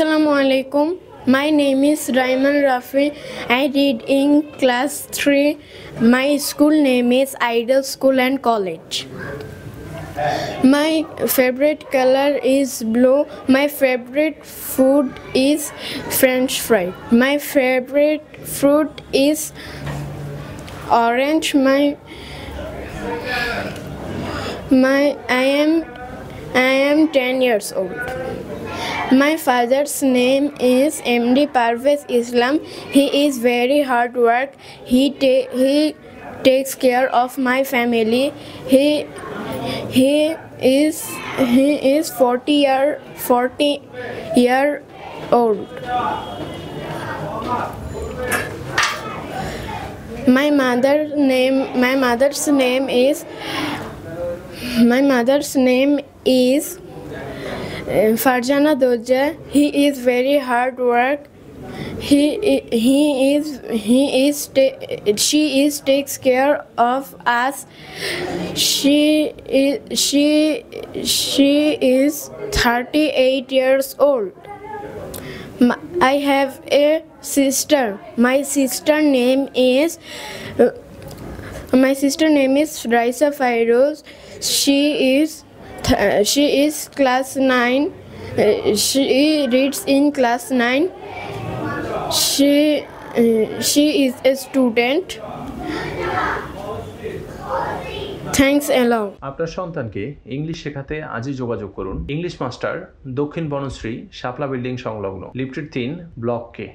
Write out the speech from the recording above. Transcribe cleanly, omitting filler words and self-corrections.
Assalamu alaikum. My name is Raiman Rafi. I read in class 3. My school name is Ideal School and College. My favorite color is blue. My favorite food is French fry. My favorite fruit is orange. I am 10 years old. My father's name is MD Parvez Islam. He is very hard work. He takes care of my family. He is 40 year old. My mother's name is Farjana Doja. He is very hard work. She takes care of us. She is 38 years old. I have a sister. My sister name is Raisa Fairoz. She is class 9. She reads in class 9. She is a student. Thanks a lot. আপনার সন্তানকে English শেখাতে আজই যোগাযোগ করুন English master, দক্ষিণ বনশ্রী, শাপলা building সংলগ্ন, lifted 3, block কে।